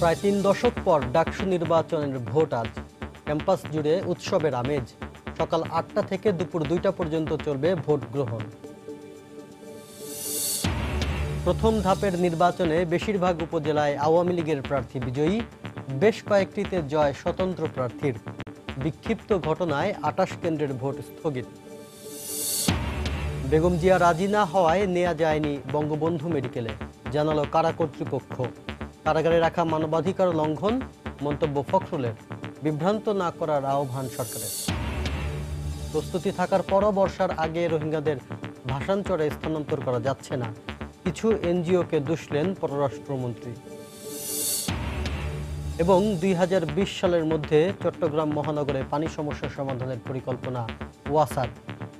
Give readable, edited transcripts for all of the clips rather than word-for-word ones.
প্রায় ৩ দশক পর ডাকসু নির্বাচনের ভোট আজ। ক্যাম্পাস জুড়ে উৎসবের আমেজ। সকাল ৮টা থেকে দুপুর ২টা পর্যন্ত চলবে ভোট গ্রহণ। প্রথম ধাপের নির্বাচনে বেশিরভাগ উপজেলায় আওয়ামী লীগের প্রার্থী বিজয়ী। বেশ কয়েকটিতে জয় স্বতন্ত্র প্রার্থীর। বিক্ষিপ্ত ঘটনায় ২৮ কেন্দ্রের ভোট স্থগিত। বেগম জিয়া রাজি না হওয়ায় নেওয়া যায়নি বঙ্গবন্ধু মেডিকেলে, জানালো কারা কর্তৃপক্ষ। কারাগারে রাখা মানবাধিকার লঙ্ঘন, মন্তব্য ফখরুলের। বিভ্রান্ত না করার আহ্বান সরকারের। প্রস্তুতি থাকার পরও বর্ষার আগে রোহিঙ্গাদের ভাসানচরে স্থানান্তর করা যাচ্ছে না, কিছু এনজিওকে দুষলেন পররাষ্ট্রমন্ত্রী। এবং ২০২০ সালের মধ্যে চট্টগ্রাম মহানগরে পানি সমস্যা সমাধানের পরিকল্পনা ওয়াসার।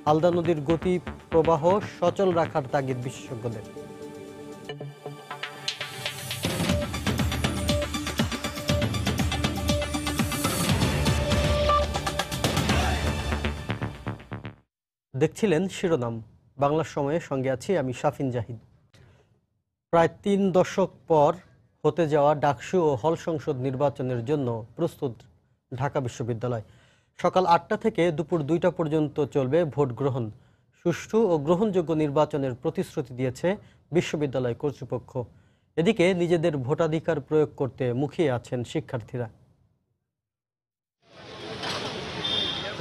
হালদা নদীর গতি প্রবাহ সচল রাখার তাগিদ বিশেষজ্ঞদের। দেখছিলেন শিরোনাম। বাংলা সময়ে সঙ্গে আছি আমি শাফিন জাহিদ। প্রায় ৩ দশক পর হতে যাওয়া ডাকসু ও হল সংসদ নির্বাচনের জন্য প্রস্তুত ঢাকা বিশ্ববিদ্যালয়। সকাল ৮টা থেকে দুপুর ২টা পর্যন্ত চলবে ভোট গ্রহণ। সুষ্ঠু ও গ্রহণযোগ্য নির্বাচনের প্রতিশ্রুতি দিয়েছে বিশ্ববিদ্যালয় কর্তৃপক্ষ। এদিকে নিজেদের ভোটাধিকার প্রয়োগ করতে মুখিয়ে আছেন শিক্ষার্থীরা।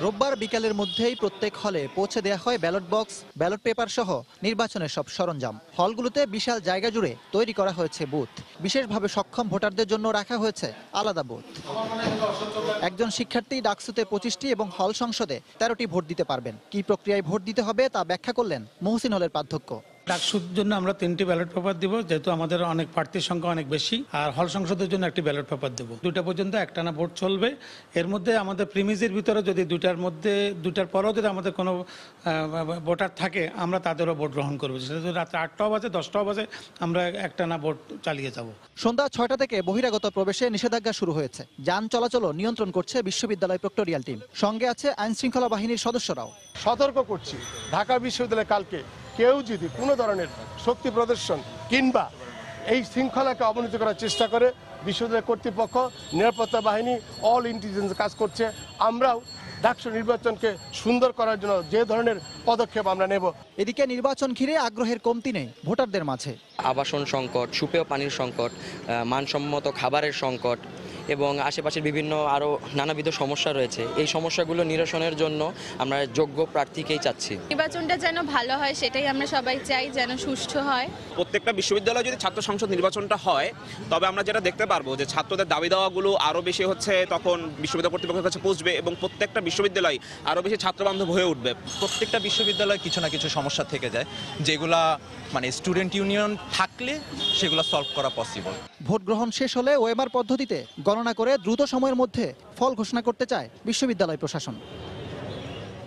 রোববার বিকেলের মধ্যেই প্রত্যেক হলে পৌঁছে দেওয়া হয় ব্যালট বক্স, ব্যালট পেপার সহ নির্বাচনের সব সরঞ্জাম। হলগুলোতে বিশাল জায়গা জুড়ে তৈরি করা হয়েছে বুথ। বিশেষভাবে সক্ষম ভোটারদের জন্য রাখা হয়েছে আলাদা বুথ। একজন শিক্ষার্থী ডাকসুতে 25টি এবং হল সংসদে 13টি ভোট দিতে পারবেন। কি প্রক্রিয়ায় ভোট দিতে হবে তা ব্যাখ্যা করলেন মহসিন হলের প্রাধ্যক্ষ। ডাকসুর জন্য আমরা 3টি ব্যালট পেপার দিব, যেহেতু আমাদের অনেক প্রার্থীর সংখ্যা অনেক বেশি। আর হল সংসদের জন্য একটি ব্যালট পেপার দেবো। 2টা পর্যন্ত একটানা ভোট চলবে। এর মধ্যে আমাদের প্রিমিজের ভিতরে যদি 2টার পরেও যদি আমাদের কোনো ভোটার থাকে, আমরা তাদেরও ভোট গ্রহণ করবো। সেটা যদি রাত্রে 8টাও বাজে 10টাও বাজে, আমরা একটানা ভোট চালিয়ে যাব। সন্ধ্যা 6টা থেকে বহিরাগত প্রবেশে নিষেধাজ্ঞা শুরু হয়েছে। যান চলাচলও নিয়ন্ত্রণ করছে বিশ্ববিদ্যালয় প্রক্টোরিয়াল টিম। সঙ্গে আছে আইন শৃঙ্খলা বাহিনীর সদস্যরাও। সতর্ক করছি, ঢাকা বিশ্ববিদ্যালয়ে কালকে কেউ যদি কোনো ধরনের শক্তি প্রদর্শন কিংবা এই শৃঙ্খলাকে অবনতি করার চেষ্টা করে, বিশ্ববিদ্যালয় কর্তৃপক্ষ, নিরাপত্তা বাহিনী, অল ইন্টেলিজেন্স কাজ করছে। আমরাও ডাকসু নির্বাচনকে সুন্দর করার জন্য যে ধরনের পদক্ষেপ আমরা নেব। এদিকে নির্বাচন ঘিরে আগ্রহের কমতি নেই ভোটারদের মাঝে। আবাসন সংকট, সুপেয় পানির সংকট, মানসম্মত খাবারের সংকট এবং আশেপাশের বিভিন্ন আরও নানাবিধ সমস্যা রয়েছে। এই সমস্যাগুলো নিরসনের জন্য আমরা যোগ্য প্রার্থীকেই চাচ্ছি। নির্বাচনটা যেন ভালো হয় সেটাই আমরা সবাই চাই, যেন সুষ্ঠু হয়। প্রত্যেকটা বিশ্ববিদ্যালয়ে যদি ছাত্র সংসদ নির্বাচনটা হয়, তবে আমরা যেটা দেখতে পারবো যে ছাত্রদের দাবি দাওয়াগুলো আরও বেশি হচ্ছে, তখন বিশ্ববিদ্যালয় কর্তৃপক্ষের কাছে পৌঁছবে এবং প্রত্যেকটা বিশ্ববিদ্যালয় আরও বেশি ছাত্রবান্ধব হয়ে উঠবে। প্রত্যেকটা বিশ্ববিদ্যালয়ে কিছু না কিছু সমস্যা থেকে যায়, যেগুলা মানে স্টুডেন্ট ইউনিয়ন থাকলে সেগুলো সলভ করা পসিবল। ভোট গ্রহণ শেষ হলে ওএমআর পদ্ধতিতে গণনা করে দ্রুত সময়ের মধ্যে ফল ঘোষণা করতে চায় বিশ্ববিদ্যালয় প্রশাসন।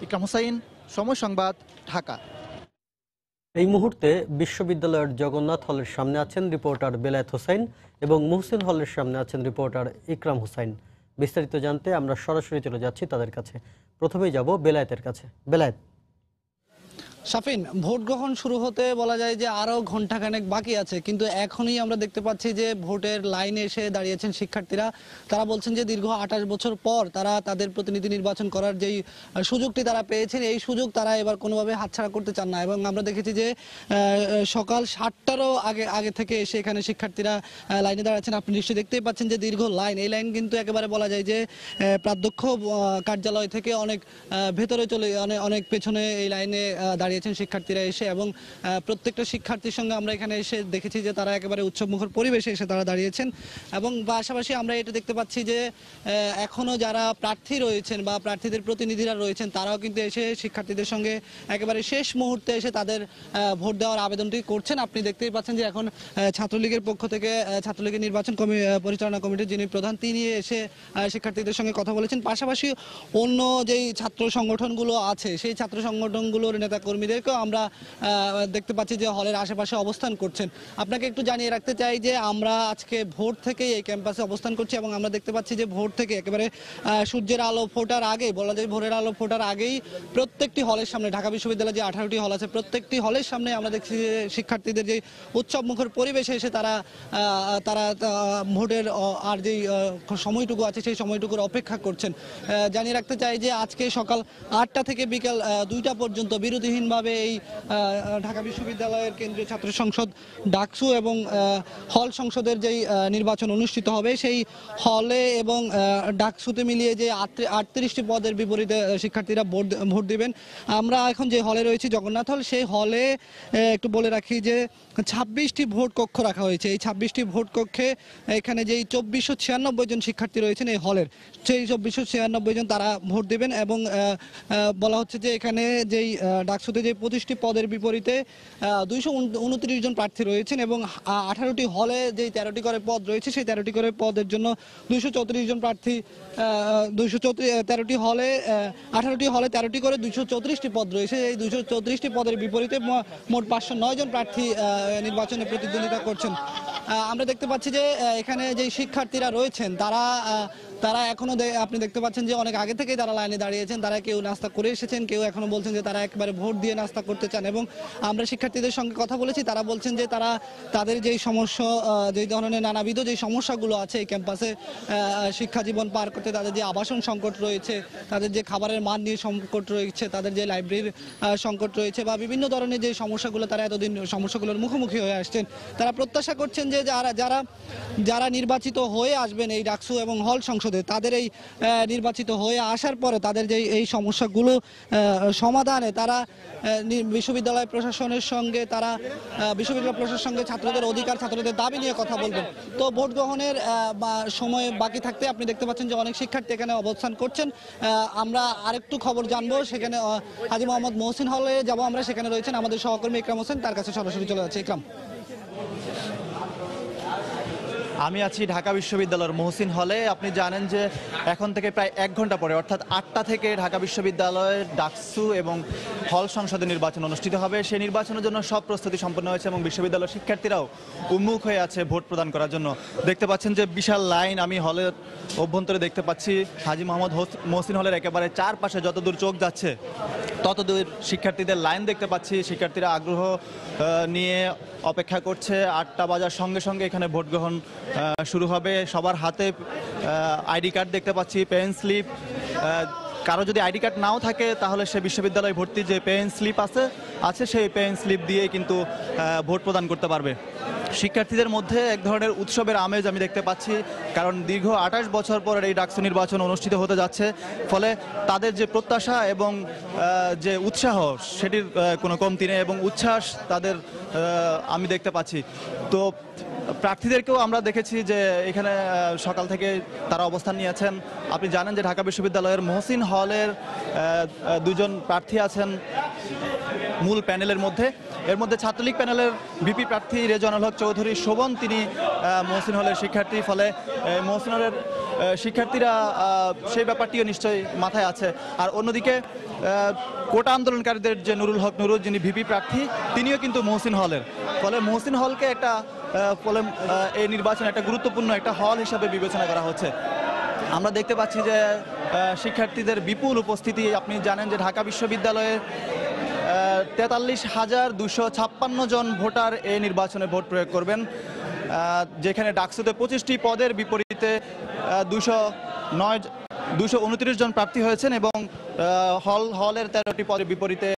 ইকরাম হোসাইন, সময় সংবাদ, ঢাকা। এই মুহূর্তে বিশ্ববিদ্যালয়ের জগন্নাথ হলের সামনে আছেন রিপোর্টার বেলায়েত হোসাইন এবং মুহসিন হলের সামনে আছেন রিপোর্টার ইকরাম হোসাইন। বিস্তারিত জানতে আমরা সরাসরি চলে যাচ্ছি তাদের কাছে। প্রথমেই যাব বেলায়েতের কাছে। বেলায়েত। শাফিন, ভোট গ্রহণ শুরু হতে বলা যায় যে আরও ঘন্টাখানেক বাকি আছে, কিন্তু এখনই আমরা দেখতে পাচ্ছি যে ভোটের লাইনে এসে দাঁড়িয়েছেন শিক্ষার্থীরা। তারা বলছেন যে দীর্ঘ 28 বছর পর তারা তাদের প্রতিনিধি নির্বাচন করার যেই সুযোগটি তারা পেয়েছেন, এই সুযোগ তারা এবার কোনোভাবে হাতছাড়া করতে চান না। এবং আমরা দেখেছি যে সকাল 7টারও আগে থেকে এসে এখানে শিক্ষার্থীরা লাইনে দাঁড়াচ্ছেন। আপনি নিশ্চয়ই দেখতেই পাচ্ছেন যে দীর্ঘ লাইন। এই লাইন কিন্তু একেবারে বলা যায় যে প্রাধ্যক্ষ কার্যালয় থেকে অনেক ভেতরে চলে, অনেক পেছনে এই লাইনে দাঁড়িয়েছেন শিক্ষার্থীরা এসে। এবং প্রত্যেকটা শিক্ষার্থীর সঙ্গে আমরা এখানে এসে দেখেছি যে তারা একেবারে উৎসবমুখর পরিবেশে এসে তারা দাঁড়িয়েছেন। এবং পাশাপাশি আমরা এটা দেখতে পাচ্ছি যে এখনো যারা প্রার্থী রয়েছেন বা প্রার্থীদের প্রতিনিধিরা রয়েছেন, তারাও কিন্তু এসে শিক্ষার্থীদের সঙ্গে একেবারে শেষ মুহূর্তে এসে তাদের ভোট দেওয়ার আবেদনটি করছেন। আপনি দেখতেই পাচ্ছেন যে এখন ছাত্রলীগের পক্ষ থেকে ছাত্রলীগের নির্বাচন পরিচালনা কমিটির যিনি প্রধান, তিনি এসে শিক্ষার্থীদের সঙ্গে কথা বলেছেন। পাশাপাশি অন্য যেই ছাত্র সংগঠনগুলো আছে, সেই ছাত্র সংগঠনগুলোর নেতাকর্মী কর্মীদেরকেও আমরা দেখতে পাচ্ছি যে হলের আশেপাশে অবস্থান করছেন। আপনাকে একটু জানিয়ে রাখতে চাই যে আমরা আজকে ভোর থেকেই এই ক্যাম্পাসে অবস্থান করছি এবং আমরা দেখতে পাচ্ছি যে ভোর থেকে একেবারে সূর্যের আলো ফোটার আগেই, বলা যায় ভোরের আলো ফোটার আগেই প্রত্যেকটি হলের সামনে, ঢাকা বিশ্ববিদ্যালয়ে যে 18টি হল আছে প্রত্যেকটি হলের সামনে আমরা দেখছি যে শিক্ষার্থীদের যে উৎসব মুখর পরিবেশে এসে তারা ভোটের আর যেই সময়টুকু আছে সেই সময়টুকুর অপেক্ষা করছেন। জানিয়ে রাখতে চাই যে আজকে সকাল 8টা থেকে বিকেল 2টা পর্যন্ত বিরতিহীনভাবে এই ঢাকা বিশ্ববিদ্যালয়ের কেন্দ্রীয় ছাত্র সংসদ ডাকসু এবং হল সংসদের যেই নির্বাচন অনুষ্ঠিত হবে সেই হলে এবং ডাকসুতে মিলিয়ে যে 38টি পদের বিপরীতে শিক্ষার্থীরা ভোট দিবেন। আমরা এখন যে হলে রয়েছি জগন্নাথ হল, সেই হলে একটু বলে রাখি যে 26টি ভোট কক্ষ রাখা হয়েছে। এই 26টি ভোট কক্ষে এখানে যেই 2496 জন শিক্ষার্থী রয়েছেন এই হলের, সেই 2496 জন তারা ভোট দেবেন এবং বলা হচ্ছে যে এখানে যেই ডাকসুতে যে 25টি পদের বিপরীতে 229 জন প্রার্থী রয়েছেন এবং 18টি হলে যেই 13টি করে পদ রয়েছে সেই 13টি করে পদের জন্য 234 জন প্রার্থী, 13টি হলে 18টি হলে 13টি করে 234টি পদ রয়েছে। এই 234টি পদের বিপরীতে মোট 509 জন প্রার্থী নির্বাচনে প্রতিদ্বন্দ্বিতা করছেন। আমরা দেখতে পাচ্ছি যে এখানে যে শিক্ষার্থীরা রয়েছেন তারা এখনো আপনি দেখতে পাচ্ছেন যে অনেক আগে থেকেই তারা লাইনে দাঁড়িয়েছেন। তারা কেউ নাস্তা করে এসেছেন, কেউ এখনো বলছেন যে তারা একবারে ভোট দিয়ে নাস্তা করতে চান। এবং আমরা শিক্ষার্থীদের সঙ্গে কথা বলেছি, তারা বলছেন যে তাদের যেই সমস্যা, যেই ধরনের নানাবিধ যেই সমস্যাগুলো আছে এই ক্যাম্পাসে শিক্ষা জীবন পার করতে, তাদের যে আবাসন সংকট রয়েছে, তাদের যে খাবারের মান নিয়ে সংকট রয়েছে, তাদের যে লাইব্রেরির সংকট রয়েছে বা বিভিন্ন ধরনের যে সমস্যাগুলো তারা এতদিন সমস্যাগুলোর মুখোমুখি হয়ে আসছেন, তারা প্রত্যাশা করছেন যে যারা নির্বাচিত হয়ে আসবেন এই ডাকসু এবং হল সংসদে, তাদের এই নির্বাচিত হয়ে আসার পরে তাদের যে এই সমস্যাগুলো সমাধানে তারা বিশ্ববিদ্যালয় প্রশাসনের সঙ্গে ছাত্রদের অধিকার, ছাত্রদের দাবি নিয়ে কথা বলবেন। তো ভোট গ্রহণের সময় বাকি থাকতে আপনি দেখতে পাচ্ছেন যে অনেক শিক্ষার্থী এখানে অবস্থান করছেন। আমরা আরেকটু খবর জানবো, সেখানে হাজী মোহাম্মদ মহসিন হলে যাব আমরা, সেখানে রয়েছেন আমাদের সহকর্মী ইকরাম হোসেন, তার কাছে সরাসরি চলে যাচ্ছে। ইকরাম, আমি আছি ঢাকা বিশ্ববিদ্যালয়ের মহসিন হলে। আপনি জানেন যে এখন থেকে প্রায় 1 ঘন্টা পরে অর্থাৎ 8টা থেকে ঢাকা বিশ্ববিদ্যালয়ের ডাকসু এবং হল সংসদে নির্বাচন অনুষ্ঠিত হবে। সেই নির্বাচনের জন্য সব প্রস্তুতি সম্পন্ন হয়েছে এবং বিশ্ববিদ্যালয়ের শিক্ষার্থীরাও উন্মুখ হয়ে আছে ভোট প্রদান করার জন্য। দেখতে পাচ্ছেন যে বিশাল লাইন আমি হলের অভ্যন্তরে দেখতে পাচ্ছি। হাজী মোহাম্মদ মহসিন হলের একেবারে চারপাশে যতদূর চোখ যাচ্ছে ততদূর শিক্ষার্থীদের লাইন দেখতে পাচ্ছি। শিক্ষার্থীরা আগ্রহ নিয়ে অপেক্ষা করছে। 8টা বাজার সঙ্গে সঙ্গে এখানে ভোট গ্রহণ শুরু হবে। সবার হাতে আইডি কার্ড দেখতে পাচ্ছি, পেন স্লিপ। কারো যদি আইডি কার্ড নাও থাকে তাহলে সে বিশ্ববিদ্যালয় ভর্তি যে পেন স্লিপ আছে সেই পেন স্লিপ দিয়ে কিন্তু ভোট প্রদান করতে পারবে। শিক্ষার্থীদের মধ্যে এক ধরনের উৎসবের আমেজ আমি দেখতে পাচ্ছি, কারণ দীর্ঘ 28 বছর পর এই ডাকসু নির্বাচন অনুষ্ঠিত হতে যাচ্ছে। ফলে তাদের যে প্রত্যাশা এবং যে উৎসাহ সেটির কোনো কমতি নেই এবং উচ্ছ্বাস তাদের আমি দেখতে পাচ্ছি। তো প্রার্থীদেরকেও আমরা দেখেছি যে এখানে সকাল থেকে তারা অবস্থান নিয়েছেন। আপনি জানেন যে ঢাকা বিশ্ববিদ্যালয়ের মহসিন হলের 2 জন প্রার্থী আছেন মূল প্যানেলের মধ্যে। এর মধ্যে ছাত্রলীগ প্যানেলের ভিপি প্রার্থী রেজওয়ানুল হক চৌধুরী শোভন, তিনি মহসিন হলের শিক্ষার্থী। ফলে মহসিন হলের শিক্ষার্থীরা সেই ব্যাপারটিও নিশ্চয়ই মাথায় আছে। আর অন্যদিকে কোটা আন্দোলনকারীদের যে নুরুল হক নুরুল, যিনি ভিপি প্রার্থী, তিনিও কিন্তু মহসিন হলের। ফলে মহসিন হলকে এই নির্বাচনে একটা গুরুত্বপূর্ণ একটা হল হিসাবে বিবেচনা করা হচ্ছে। আমরা দেখতে পাচ্ছি যে শিক্ষার্থীদের বিপুল উপস্থিতি। আপনি জানেন যে ঢাকা বিশ্ববিদ্যালয়ে 43,256 জন ভোটার এই নির্বাচনে ভোট প্রয়োগ করবেন, যেখানে ডাকসুতে 25টি পদের বিপরীতে 229 জন প্রার্থী হয়েছেন এবং হলের 13টি পদের বিপরীতে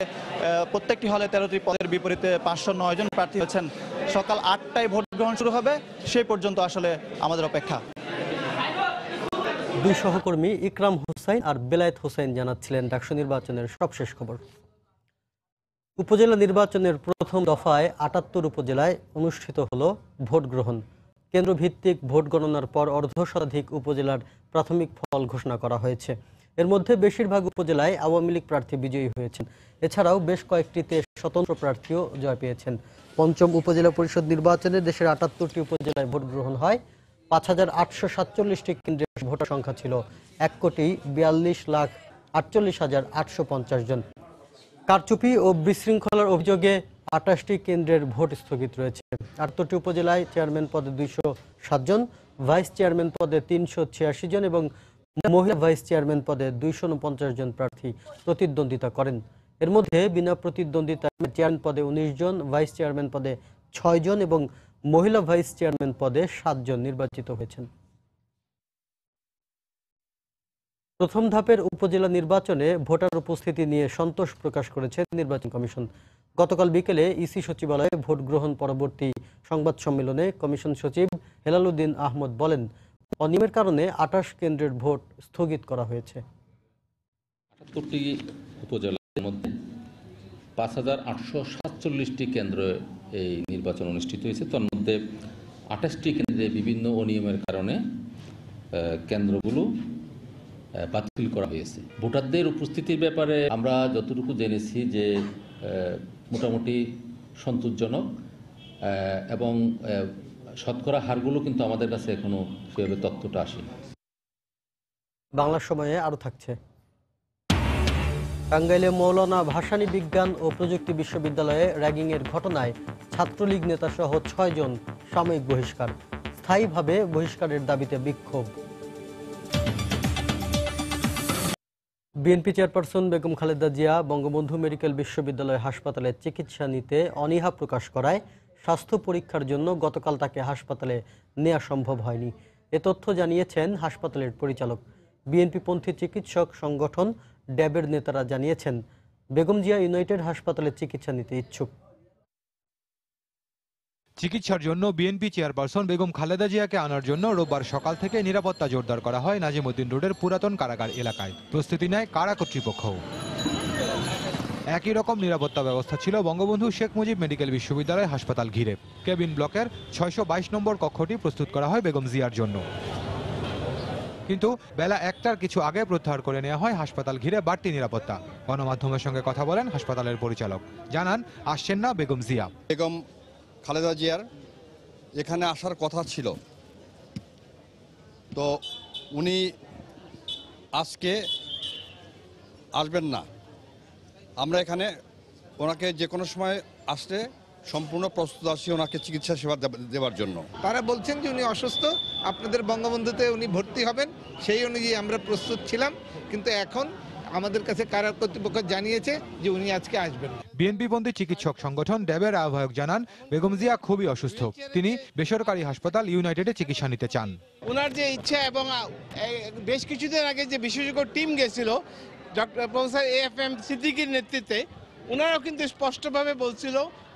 প্রত্যেকটি হলে 13টি পদের বিপরীতে 509 জন প্রার্থী হয়েছেন। সকাল 8টায় ভোট গ্রহণ শুরু হবে, সেই পর্যন্ত আসলে আমাদের অপেক্ষা। 2 সহকর্মী ইকরাম হোসেন আর বেলায়েত হোসেন জানাচ্ছিলেন ডাকসু নির্বাচনের সবশেষ খবর। উপজেলা নির্বাচনের প্রথম দফায় 78 উপজেলায় অনুষ্ঠিত হলো ভোট গ্রহণ। কেন্দ্রভিত্তিক ভোট গণনার পর অর্ধশতাধিক উপজেলার প্রাথমিক ফল ঘোষণা করা হয়েছে। এর মধ্যে বেশিরভাগ উপজেলায় আওয়ামী লীগ প্রার্থী বিজয়ী হয়েছেন। এছাড়াও বেশ কয়েকটিতে স্বতন্ত্র প্রার্থীও জয় পেয়েছেন। পঞ্চম উপজেলা পরিষদ নির্বাচনে দেশের 78টি উপজেলায় ভোট গ্রহণ হয়। 5,847টি কেন্দ্রের ভোটার সংখ্যা ছিল 1,42,48,850 জন। কারচুপি ও বিশৃঙ্খলার অভিযোগে ২৮টি কেন্দ্রের ভোট স্থগিত রয়েছে। ৭৮টি উপজেলায় চেয়ারম্যান পদে ২০৭ জন, ভাইস চেয়ারম্যান পদে ৩৮৬ জন এবং মহিলা ভাইস চেয়ারম্যান পদে ২৪৯ জন প্রার্থী প্রতিদ্বন্দ্বিতা করেন। এর মধ্যে বিনা প্রতিদ্বন্দ্বিতায় চেয়ারম্যান পদে ১৯ জন, ভাইস চেয়ারম্যান পদে ৬ জন এবং মহিলা ভাইস চেয়ারম্যান পদে ৭ জন নির্বাচিত হয়েছেন। প্রথম ধাপের উপজেলা নির্বাচনে ভোটার উপস্থিতি নিয়ে সন্তোষ প্রকাশ করেছে নির্বাচন কমিশন। গতকাল বিকেলে ইসি সচিবালয়ে ভোট গ্রহণ পরবর্তী সংবাদ সম্মেলনে কমিশন সচিব হেলালুদ্দিন আহমদ বলেন, অনিয়মের কারণে ২৮ কেন্দ্রের ভোট স্থগিত করা হয়েছে। ৭৮টি উপজেলার মধ্যে ৫,৮৪৭টি কেন্দ্রে এই নির্বাচন অনুষ্ঠিত হয়েছে। তার মধ্যে ২৮টি কেন্দ্রে বিভিন্ন অনিয়মের কারণে কেন্দ্রগুলো বাতিল করা হয়েছে। ভোটারদের উপস্থিতির ব্যাপারে আমরা যতটুকু জেনেছি যে মোটামুটি সন্তোষজনক এবং শতকরা হারগুলো কিন্তু আমাদের কাছে এখনো সেভাবে তথ্যটা আসেনি। বাংলা সময়ে আরও থাকছে। টাঙ্গাইলে মৌলানা ভাসানী বিজ্ঞান ও প্রযুক্তি বিশ্ববিদ্যালয়ে র্যাগিংয়ের ঘটনায় ছাত্রলীগ নেতাসহ ৬ জন সাময়িক বহিষ্কার, স্থায়ীভাবে বহিষ্কারের দাবিতে বিক্ষোভ। BNP chairperson Begum Khaleda Zia Bangabandhu medical বিশ্ববিদ্যালয় হাসপাতালে চিকিৎসা নিতে অনীহা প্রকাশ করায় স্বাস্থ্য পরীক্ষার জন্য গতকাল তাকে হাসপাতালে নেওয়া সম্ভব হয়নি। এ তথ্য জানিয়েছেন হাসপাতালের পরিচালক। বিএনপিপন্থী চিকিৎসক সংগঠন ড্যাবের নেতারা জানিয়েছেন, বেগম জিয়া ইউনাইটেড হাসপাতালে চিকিৎসা নিতে ইচ্ছুক। চিকিৎসার জন্য বিএনপি চেয়ারপারসন বেগম খালেদা জিয়াকে আনার জন্য রোববার সকাল থেকে নিরাপত্তা জোরদার করা হয় নাজিমউদ্দিন রোডের পুরাতন কারাগার এলাকায়। প্রস্তুতি নেয় কারা কর্তৃপক্ষ। একই রকম নিরাপত্তা ব্যবস্থা ছিল বঙ্গবন্ধু শেখ মুজিব মেডিকেল বিশ্ববিদ্যালয় হাসপাতাল ঘিরে। কেবিন ব্লকের ৬২২ নম্বর কক্ষটি প্রস্তুত করা হয় বেগম জিয়ার জন্য, কিন্তু বেলা ১টার কিছু আগে প্রত্যাহার করে নেওয়া হয় হাসপাতাল ঘিরে বাড়তি নিরাপত্তা। গণমাধ্যমের সঙ্গে কথা বলেন হাসপাতালের পরিচালক, জানান আসছেন না বেগম জিয়া। বেগম খালেদা জিয়ার এখানে আসার কথা ছিল, তো উনি আজকে আসবেন না। আমরা এখানে ওনাকে যে কোনো সময় আসলে সম্পূর্ণ প্রস্তুত আছি ওনাকে চিকিৎসা সেবা দেওয়ার জন্য। তারা বলছেন যে উনি অসুস্থ, আপনাদের বঙ্গবন্ধুতে উনি ভর্তি হবেন, সেই অনুযায়ী আমরা প্রস্তুত ছিলাম, কিন্তু এখন আমাদের কাছে কারা কর্তৃপক্ষ জানিয়েছে যে উনি আজকে আসবেন। বিএনপিপন্থী চিকিৎসক সংগঠন ড্যাবের আহ্বায়ক জানান, বেগম জিয়া খুবই অসুস্থ, তিনি বেসরকারি হাসপাতাল ইউনাইটেডে চিকিৎসা নিতে চান। ওনার যে ইচ্ছা এবং বেশ কিছুদিন আগে যে বিশেষজ্ঞ টিম গেছিল ডক্টর প্রফেসর AFM সিদ্দিকীর নেতৃত্বে, ওনারাও কিন্তু স্পষ্টভাবে বলছিল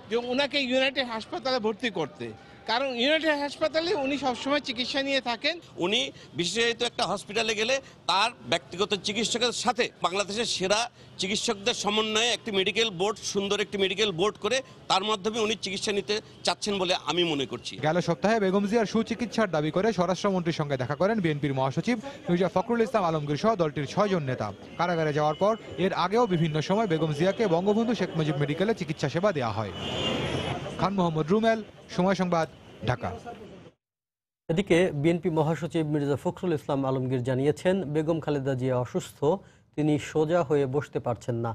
যে ওনাকে ইউনাইটেড হাসপাতালে ভর্তি করতে, কারণ ইউনাইটেড হাসপাতালে উনি সবসময় চিকিৎসা নিয়ে থাকেন। উনি বিশেষায়িত একটা হসপিটালে গেলে তার ব্যক্তিগত চিকিৎসকের সাথে বাংলাদেশের সেরা চিকিৎসকদের সমন্বয়ে একটি মেডিকেল বোর্ড, সুন্দর একটি মেডিকেল বোর্ড করে তার মাধ্যমে উনি চিকিৎসা নিতে চাচ্ছেন বলে আমি মনে করছি। গেল সপ্তাহে বেগম জিয়ার সুচিকিৎসার দাবি করে স্বরাষ্ট্রমন্ত্রীর সঙ্গে দেখা করেন বিএনপির মহাসচিব মির্জা ফখরুল ইসলাম আলমগীর সহ দলটির ৬ জন নেতা। কারাগারে যাওয়ার পর এর আগেও বিভিন্ন সময় বেগম জিয়াকে বঙ্গবন্ধু শেখ মুজিব মেডিকেলে চিকিৎসা সেবা দেওয়া হয়। খান মোহাম্মদ রুমেল, সময় সংবাদ, ঢাকা। এদিকে বিএনপি মহাসচিব মির্জা ফখরুল ইসলাম আলমগীর জানিয়েছেন, বেগম খালেদা জিয়া অসুস্থ, তিনি সোজা হয়ে বসতে পারছেন না।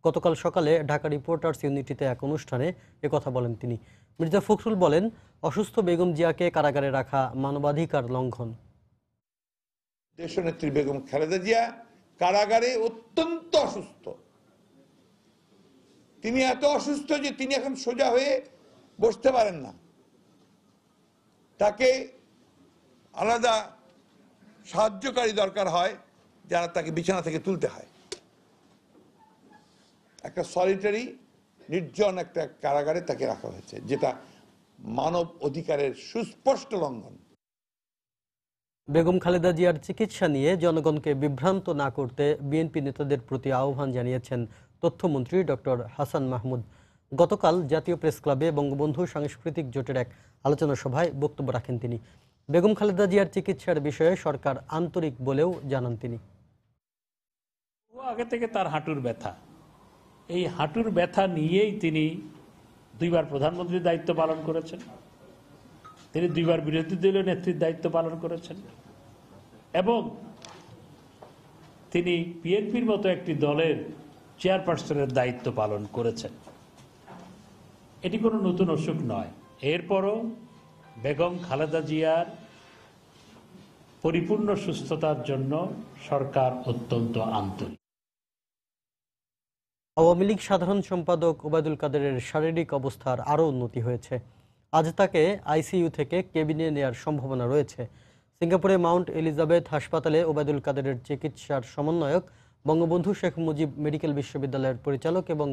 গতকাল সকালে ঢাকা রিপোর্টার্স ইউনিটিতে এক অনুষ্ঠানে একথা বলেন তিনি। মির্জা ফখরুল বলেন, অসুস্থ বেগম জিয়াকে কারাগারে রাখা মানবাধিকার লঙ্ঘন। দেশনেত্রী বেগম খালেদা জিয়া কারাগারে অত্যন্ত অসুস্থ। তিনি এত অসুস্থ যে তিনি এখন সোজা হয়ে বসতে পারেন না। তাকে আলাদা সাহায্যকারী দরকার হয়, যারা তাকে বিছানা থেকে তুলতে হয়। একটা সলিটারি নির্জন একটা কারাগারে তাকে রাখা হয়েছে, যেটা মানব অধিকারের সুস্পষ্ট লঙ্ঘন। বেগম খালেদা জিয়ার চিকিৎসা নিয়ে জনগণকে বিভ্রান্ত না করতে বিএনপি নেতাদের প্রতি আহ্বান জানিয়েছেন তথ্যমন্ত্রী ডক্টর হাসান মাহমুদ। গতকাল জাতীয় প্রেস ক্লাবে বঙ্গবন্ধু সাংস্কৃতিক জোটের এক আলোচনা সভায় বক্তব্য রাখেন তিনি। বেগম খালেদা জিয়ার চিকিৎসার বিষয়ে সরকার আন্তরিক বলেও জানান তিনি। আগে থেকে তার হাঁটুর ব্যথা, এই হাঁটুর ব্যথা নিয়েই তিনি 2বার প্রধানমন্ত্রীর দায়িত্ব পালন করেছেন, তিনি 2বার বিরোধী দলীয় নেত্রীর দায়িত্ব পালন করেছেন এবং তিনি বিএনপির মতো একটি দলের চেয়ারপারসনের দায়িত্ব পালন করেছেন। এটি কোনো নতুন অসুখ নয়। এরপরও বেগম খালেদা জিয়ার পরিপূর্ণ সুস্থতার জন্য সরকার অত্যন্ত আন্তরিক। আওয়ামী লীগ সাধারণ সম্পাদক ওবায়দুল কাদেরের শারীরিক অবস্থার আরও উন্নতি হয়েছে। আজ তাকে আইসিইউ থেকে কেবিনে নেয়ার সম্ভাবনা রয়েছে। সিঙ্গাপুরে মাউন্ট এলিজাবেথ হাসপাতালে ওবায়দুল কাদেরের চিকিৎসার সমন্বয়ক, বঙ্গবন্ধু শেখ মুজিব মেডিকেল বিশ্ববিদ্যালয়ের পরিচালক এবং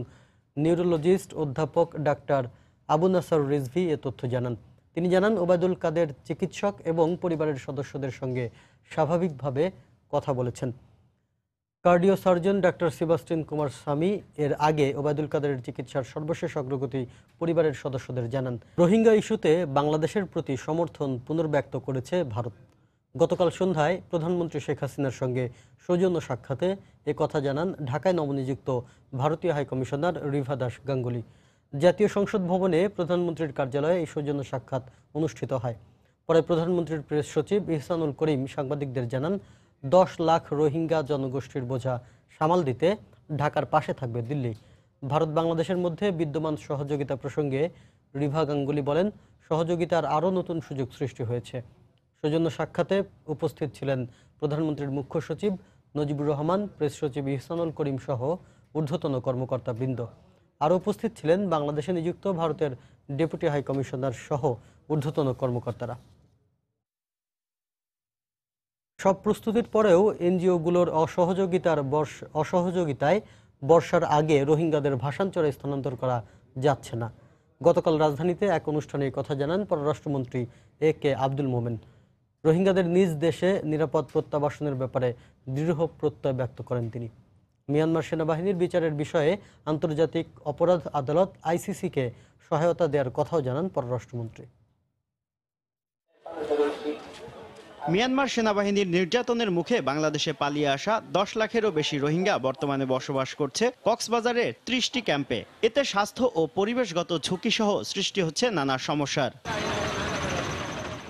নিউরোলজিস্ট অধ্যাপক ডাক্তার আবু নাসর রিজভী এ তথ্য জানান। তিনি জানান, ওবায়দুল কাদের চিকিৎসক এবং পরিবারের সদস্যদের সঙ্গে স্বাভাবিকভাবে কথা বলেছেন। Cardio surgeon doctor Sebastian Kumar স্বামী এর আগে ওবায়দুল কাদেরের চিকিৎসার সর্বশেষ অগ্রগতি পরিবারের সদস্যদের জানান। রোহিঙ্গা ইস্যুতে বাংলাদেশের প্রতি সমর্থন পুনর্ব্যক্ত করেছে ভারত। গতকাল সন্ধ্যায় প্রধানমন্ত্রী শেখ হাসিনার সঙ্গে সৌজন্য সাক্ষাতে এ কথা জানান ঢাকায় নবনিযুক্ত ভারতীয় হাইকমিশনার রিভা দাস গাঙ্গুলি। জাতীয় সংসদ ভবনে প্রধানমন্ত্রীর কার্যালয়ে এই সৌজন্য সাক্ষাৎ অনুষ্ঠিত হয়। পরে প্রধানমন্ত্রীর প্রেস সচিব ইহসানুল করিম সাংবাদিকদের জানান, 10 লাখ রোহিঙ্গা জনগোষ্ঠীর বোঝা সামাল দিতে ঢাকার পাশে থাকবে দিল্লি। ভারত বাংলাদেশের মধ্যে বিদ্যমান সহযোগিতা প্রসঙ্গে রিভা গাঙ্গুলি বলেন, সহযোগিতার আরও নতুন সুযোগ সৃষ্টি হয়েছে। সৌজন্য সাক্ষাতে উপস্থিত ছিলেন প্রধানমন্ত্রীর মুখ্য সচিব নজিবুর রহমান, প্রেস সচিব ইহসানুল করিম সহ ঊর্ধ্বতন কর্মকর্তাবৃন্দ। আরও উপস্থিত ছিলেন বাংলাদেশে নিযুক্ত ভারতের ডেপুটি হাইকমিশনার সহ ঊর্ধ্বতন কর্মকর্তারা। সব প্রস্তুতির পরেও এনজিওগুলোর অসহযোগিতায় বর্ষার আগে রোহিঙ্গাদের ভাসানচরে স্থানান্তর করা যাচ্ছে না। গতকাল রাজধানীতে এক অনুষ্ঠানে কথা জানান পররাষ্ট্রমন্ত্রী এ.কে. আব্দুল মোমেন। রোহিঙ্গাদের নিজ দেশে নিরাপদ প্রত্যাবাসনের ব্যাপারে দৃঢ় প্রত্যয় ব্যক্ত করেন তিনি। মিয়ানমার সেনাবাহিনীর বিচারের বিষয়ে আন্তর্জাতিক অপরাধ আদালত আইসিসিকে সহায়তা দেওয়ার কথাও জানান পররাষ্ট্রমন্ত্রী। মিয়ানমার সেনাবাহিনীর নির্যাতনের মুখে বাংলাদেশে পালিয়ে আসা 10 লাখেরও বেশি রোহিঙ্গা বর্তমানে বসবাস করছে কক্সবাজারের 30টি ক্যাম্পে। এতে স্বাস্থ্য ও পরিবেশগত ঝুঁকি সহ সৃষ্টি হচ্ছে নানা সমস্যার।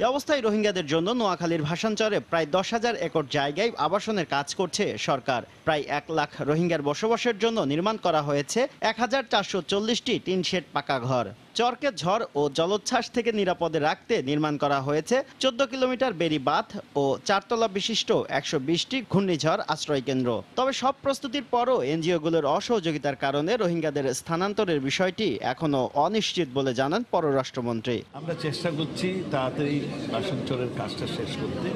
এ অবস্থায় রোহিঙ্গাদের জন্য নোয়াখালীর ভাসানচরে প্রায় 10,000 একর জায়গায় আবাসনের কাজ করছে সরকার। প্রায় 1 লাখ রোহিঙ্গার বসবাসের জন্য নির্মাণ করা হয়েছে 1440টি টিন শেড পাকা ঘর। চরকে ঝড় ও জলোচ্ছ্বাস থেকে নিরাপদে রাখতে নির্মাণ করা হয়েছে 14 কিলোমিটার বেড়ি বাঁধ ও 4 তলা বিশিষ্ট 120টি ঘূর্ণিঝড় আশ্রয় কেন্দ্র। তবে সব প্রস্তুতির পরও এনজিওগুলোর অসহযোগিতার কারণে রোহিঙ্গাদের স্থানান্তরের বিষয়টি এখনো অনিশ্চিত বলে জানান পররাষ্ট্রমন্ত্রী। আমরা চেষ্টা করছি তাড়াতাড়ি ভাসানচরের কাজটা শেষ করতে,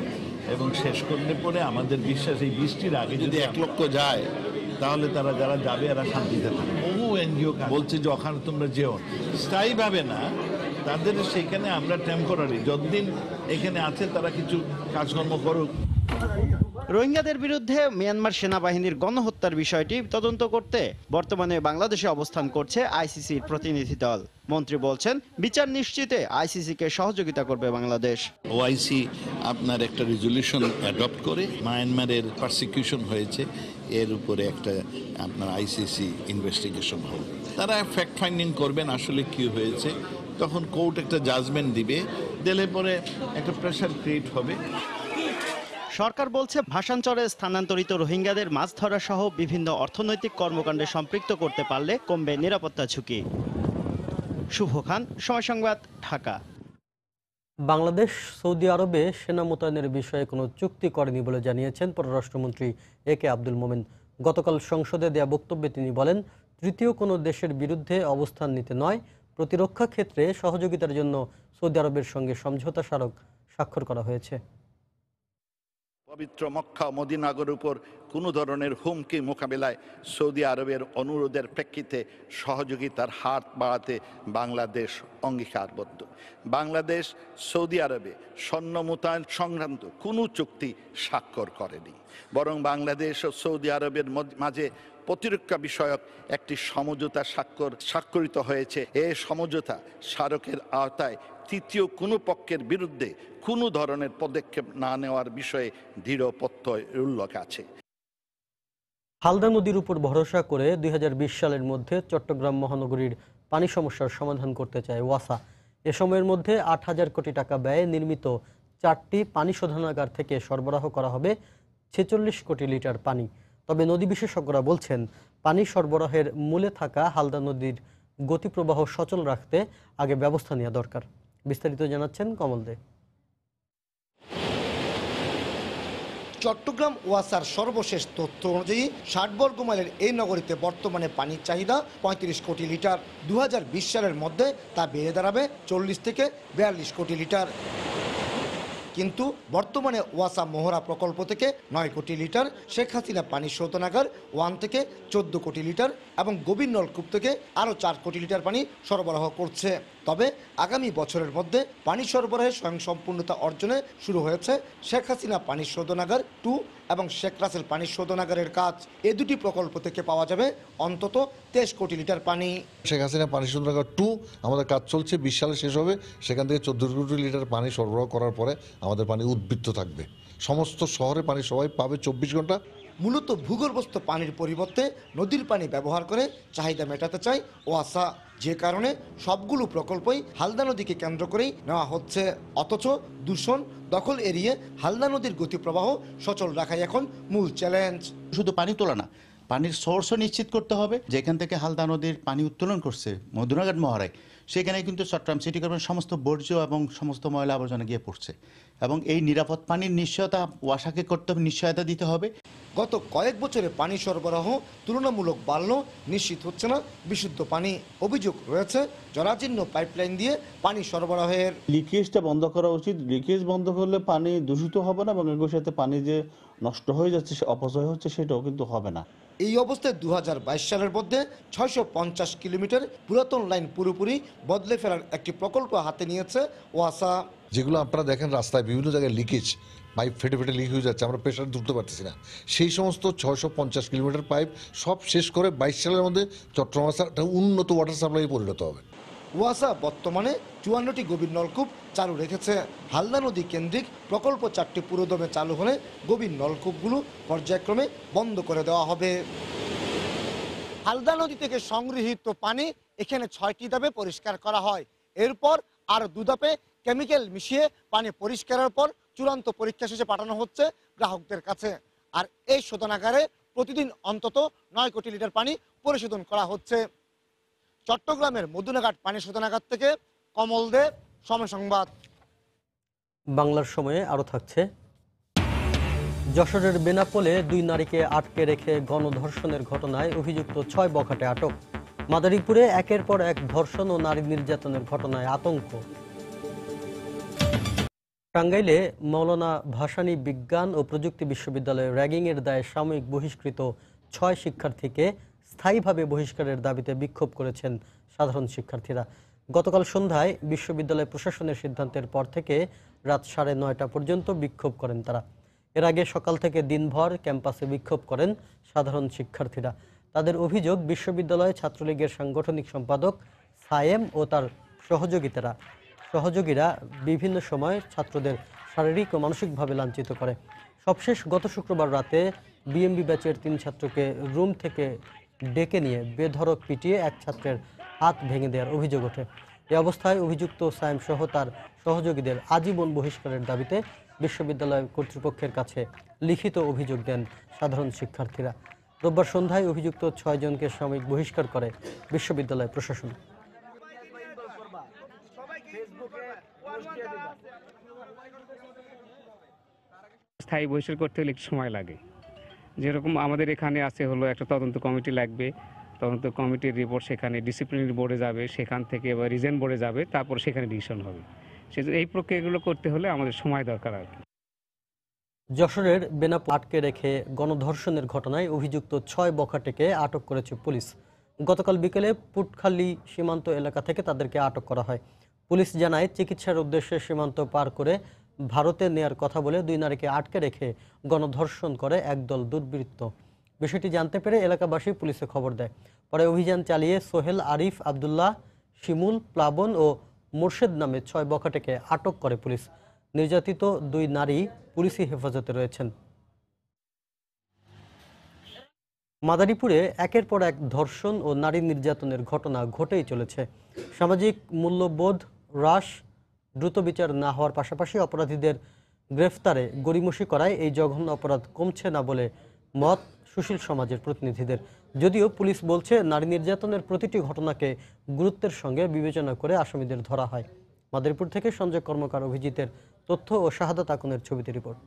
এবং শেষ করলে পরে আমাদের বিশ্বাস এই বৃষ্টির আগে যদি 1 লক্ষ যায় তাহলে তারা যারা যাবে এরা শান্তিতে থাকবে। বহু এনজিও বলছে যে ওখানে তোমরা যেও স্থায়ীভাবে না, তাদের সেইখানে আমরা টেম্পোরারি যতদিন এখানে আছে তারা কিছু কাজকর্ম করুক। রোহিঙ্গাদের বিরুদ্ধে মিয়ানমার সেনাবাহিনীর গণহত্যার বিষয়টি তদন্ত করতে বর্তমানে বাংলাদেশে অবস্থান করছে আইসিসির প্রতিনিধি দল। মন্ত্রী বলছেন, বিচার নিশ্চিতে আইসিসিকে সহযোগিতা করবে বাংলাদেশ। ওআইসি আপনার একটা রেজলিউশন অ্যাডপ্ট করে মায়ানমারের পারসিকিউশন হয়েছে এর উপরে একটা আপনার আইসিসি ইনভেস্টিগেশন হবে। তারা ফ্যাক্ট ফাইন্ডিং করবেন আসলে কি হয়েছে, তখন কোর্ট একটা জাজমেন্ট দিলে পরে একটা প্রেশার ক্রিয়েট হবে। সরকার বলছে, ভাসানচরে স্থানান্তরিত রোহিঙ্গাদের মাছ ধরা সহ বিভিন্ন অর্থনৈতিক কর্মকাণ্ডে সম্পৃক্ত করতে পারলে কমবে নিরাপত্তা ঝুঁকি। শুভ খান, সময় সংবাদ, ঢাকা। বাংলাদেশ সৌদি আরবে সেনা মোতায়েনের বিষয়ে কোনো চুক্তি করেনি বলে জানিয়েছেন পররাষ্ট্রমন্ত্রী এ.কে. আব্দুল মোমেন। গতকাল সংসদে দেয়া বক্তব্যে তিনি বলেন, তৃতীয় কোনো দেশের বিরুদ্ধে অবস্থান নিতে নয়, প্রতিরক্ষা ক্ষেত্রে সহযোগিতার জন্য সৌদি আরবের সঙ্গে সমঝোতা স্মারক স্বাক্ষর করা হয়েছে। পবিত্র মক্কা মদিনার উপর কোনো ধরনের হুমকি মোকাবিলায় সৌদি আরবের অনুরোধের প্রেক্ষিতে সহযোগিতার হাত বাড়াতে বাংলাদেশ অঙ্গীকারবদ্ধ। বাংলাদেশ সৌদি আরবে সৈন্য মোতায়েন সংক্রান্ত কোনো চুক্তি স্বাক্ষর করেনি, বরং বাংলাদেশ ও সৌদি আরবের মাঝে প্রতিরক্ষা বিষয়ক একটি সমঝোতা স্বাক্ষরিত হয়েছে। এই সমঝোতা স্মারকের আওতায় তৃতীয় কোনো পক্ষের বিরুদ্ধে কোনো ধরনের পদক্ষেপ না নেওয়ার বিষয়ে দৃঢ় প্রত্যয় উল্লেখ আছে। হালদা নদীর উপর ভরসা করে 2020 সালের মধ্যে চট্টগ্রাম মহানগরীর পানি সমস্যার সমাধান করতে চায় ওয়াসা। এ সময়ের মধ্যে 8,000 কোটি টাকা ব্যয়ে নির্মিত 4টি পানি শোধনাগার থেকে সরবরাহ করা হবে 46 কোটি লিটার পানি। তবে নদী বিশেষজ্ঞরা বলছেন, পানি সরবরাহের মূলে থাকা হালদা নদীর গতিপ্রবাহ সচল রাখতে আগে ব্যবস্থা নেওয়া দরকার। বিস্তারিত জানাচ্ছেন কমল দে। চট্টগ্রাম ওয়াসার সর্বশেষ তথ্য অনুযায়ী ৬০ বর্গ মাইলের এই নগরীতে বর্তমানে পানির চাহিদা ৩৫ কোটি লিটার। ২০২০ সালের মধ্যে তা বেড়ে দাঁড়াবে ৪০ থেকে ৪২ কোটি লিটার। কিন্তু বর্তমানে ওয়াসা মোহরা প্রকল্প থেকে ৯ কোটি লিটার, শেখ হাসিনা পানি শোধনাগার 1 থেকে 14 কোটি লিটার এবং গভীর নলকূপ থেকে আরও 4 কোটি লিটার পানি সরবরাহ করছে। তবে আগামী বছরের মধ্যে পানি সরবরাহে স্বয়ংসম্পূর্ণতা অর্জনে শুরু হয়েছে শেখ হাসিনা পানি শোধনাগার 2 এবং শেখ রাসেল পানি শোধনাগারের কাজ। এই দুটি প্রকল্প থেকে পাওয়া যাবে অন্তত 23 কোটি লিটার পানি। শেখ হাসিনা পানি শোধনাগার 2 আমাদের কাজ চলছে, 20 সালে শেষ হবে। সেখান থেকে 14 কোটি লিটার পানি সরবরাহ করার পরে আমাদের পানি উদ্বৃত্ত থাকবে। সমস্ত শহরে পানি সবাই পাবে 24 ঘন্টা। মূলত ভূগর্ভস্থ পানির পরিবর্তে নদীর পানি ব্যবহার করে চাহিদা মেটাতে চায় ওয়াসা, যে কারণে সবগুলো প্রকল্পই হালদা নদীকে কেন্দ্র করেই নেওয়া হচ্ছে। অথচ দূষণ দখল এড়িয়ে হালদা নদীর গতিপ্রবাহ সচল রাখাই এখন মূল চ্যালেঞ্জ। শুধু পানি তোলা না, পানির সোর্সও নিশ্চিত করতে হবে। যেখান থেকে হালদা নদীর পানি উত্তোলন করছে মধুনাঘাট মহারায়, সেখানে কিন্তু চট্টগ্রাম সিটি কর্পোরেশন সমস্ত বর্জ্য এবং সমস্ত ময়লা আবর্জনা গিয়ে পড়ছে এবং এই নিরাপদ পানির নিশ্চয়তা ওয়াসাকে করতে হবে, নিশ্চয়তা দিতে হবে। গত কয়েক বছরে পানি সরবরাহ তুলনামূলক বাড়লেও নিশ্চিত হচ্ছে না বিশুদ্ধ পানি। অভিযোগ রয়েছে জরাজীর্ণ পাইপলাইন দিয়ে পানি সরবরাহের। লিকেজটা বন্ধ করা উচিত। লিকেজ বন্ধ করলে পানি দূষিত হবে না এবং এর সাথে পানি যে নষ্ট হয়ে যাচ্ছে, অপচয় হচ্ছে, সেটাও কিন্তু হবে না। এই অবস্থায় ২০২২ সালের মধ্যে ৬৫০ কিলোমিটার পুরাতন লাইন পুরোপুরি বদলে ফেলার একটি প্রকল্প হাতে নিয়েছে ওয়াসা। যেগুলো আপনারা দেখেন রাস্তায় বিভিন্ন জায়গায় লিকেজ, পাইপ ফেটে ফেটে লিক হয়ে যাচ্ছে, আমরা প্রেশার ধরতে পারতেছি না। সেই সমস্ত ৬৫০ কিলোমিটার পাইপ সব শেষ করে ২২ সালের মধ্যে চট্টগ্রাম একটা উন্নত ওয়াটার সাপ্লাই পরিণত হবে। ওয়াসা বর্তমানে ৫৪টি গভীর নলকূপ চালু রেখেছে। হালদা নদী কেন্দ্রিক প্রকল্প 4টি পুরোদমে চালু হলে গভীর নলকূপগুলো পর্যায়ক্রমে বন্ধ করে দেওয়া হবে। হালদা নদী থেকে সংগৃহীত পানি এখানে 6টি ধাপে পরিষ্কার করা হয়। এরপর আরও 2 ধাপে কেমিক্যাল মিশিয়ে পানি পরিষ্কারের পর চূড়ান্ত পরীক্ষা শেষে পাঠানো হচ্ছে গ্রাহকদের কাছে। আর এই শোধনাগারে প্রতিদিন অন্তত 9 কোটি লিটার পানি পরিশোধন করা হচ্ছে। চট্টগ্রামের মধুনাঘাট পানি শোধনাগার থেকে কমল দে, সময় সংবাদ। বাংলার সময়ে আরও থাকছে। যশোরের বেনাপোলে 2 নারীকে আটকে রেখে গণধর্ষণের ঘটনায় অভিযুক্ত 6 বখাটে আটক। মাদারীপুরে একের পর এক ধর্ষণ ও নারী নির্যাতনের ঘটনায় আতঙ্ক। টাঙ্গাইলে মৌলানা ভাসানী বিজ্ঞান ও প্রযুক্তি বিশ্ববিদ্যালয়ে র্যাগিংয়ের দায়ে সাময়িক বহিষ্কৃত 6 শিক্ষার্থীকে স্থায়ীভাবে বহিষ্কারের দাবিতে বিক্ষোভ করেছেন সাধারণ শিক্ষার্থীরা। গতকাল সন্ধ্যায় বিশ্ববিদ্যালয় প্রশাসনের সিদ্ধান্তের পর থেকে রাত 9:30 পর্যন্ত বিক্ষোভ করেন তারা। এর আগে সকাল থেকে দিনভর ক্যাম্পাসে বিক্ষোভ করেন সাধারণ শিক্ষার্থীরা। তাদের অভিযোগ, বিশ্ববিদ্যালয়ে ছাত্রলীগের সাংগঠনিক সম্পাদক সায়েম ও তার সহযোগীরা বিভিন্ন সময় ছাত্রদের শারীরিক ও মানসিকভাবে লাঞ্ছিত করে। সবশেষ গত শুক্রবার রাতে বিএমবি ব্যাচের 3 ছাত্রকে রুম থেকে ডেকে নিয়ে বেধড়ক পিটিয়ে এক ছাত্রের হাত ভেঙে দেওয়ার অভিযোগ ওঠে। এ অবস্থায় অভিযুক্ত সায়েম সহ তার সহযোগীদের আজীবন বহিষ্কারের দাবিতে বিশ্ববিদ্যালয় কর্তৃপক্ষের কাছে লিখিত অভিযোগ দেন সাধারণ শিক্ষার্থীরা। রোববার সন্ধ্যায় অভিযুক্ত 6 জনকে সাময়িক বহিষ্কার করে বিশ্ববিদ্যালয় প্রশাসন। স্থায়ী বহিষ্কার করতে হলে একটু সময় লাগে। যেরকম আমাদের এখানে আছে হলো একটা তদন্ত কমিটি লাগবে, তদন্ত কমিটির রিপোর্ট সেখানে ডিসিপ্লিনারি বোর্ডে যাবে, সেখান থেকে এবার রিজেন বোর্ডে যাবে, তারপর সেখানে ডিসিশন হবে। এই প্রক্রিয়াগুলো করতে হলে আমাদের সময় দরকার আর কি। যশোরের বেনাপোল আটকে রেখে গণধর্ষণের ঘটনায় অভিযুক্ত 6 বখাটেকে আটক করেছে পুলিশ। গতকাল বিকেলে পুটখালি সীমান্ত এলাকা থেকে তাদেরকে আটক করা হয়। পুলিশ জানায়, চিকিৎসার উদ্দেশ্যে সীমান্ত পার করে ভারতে নেয়ার কথা বলে 2 নারীকে আটকে রেখে গণধর্ষণ করে একদল দুর্বৃত্ত। বিষয়টি জানতে পেরে এলাকাবাসী পুলিশে খবর দেয়। পরে অভিযান চালিয়ে সোহেল, আরিফ, আবদুল্লাহ, শিমুল, প্লাবন ও মোর্শেদ নামে 6 বখাটেকে আটক করে পুলিশ। নির্যাতিত 2 নারী পুলিশি হেফাজতে রয়েছেন। মাদারীপুরে একের পর এক ধর্ষণ ও নারী নির্যাতনের ঘটনা ঘটেই চলেছে। সামাজিক মূল্যবোধ হ্রাস, দ্রুত বিচার না হওয়ার পাশাপাশি অপরাধীদের গ্রেফতারে গড়িমসি করায় এই জঘন্য অপরাধ কমছে না বলে মত সুশীল সমাজের প্রতিনিধিদের। যদিও পুলিশ বলছে নারী নির্যাতনের প্রতিটি ঘটনাকে গুরুত্বের সঙ্গে বিবেচনা করে আসামিদের ধরা হয়। মাদারীপুর থেকে সঞ্জয় কর্মকার, অভিজিতের তথ্য ও শাহাদাত আকুনের ছবিতে রিপোর্ট।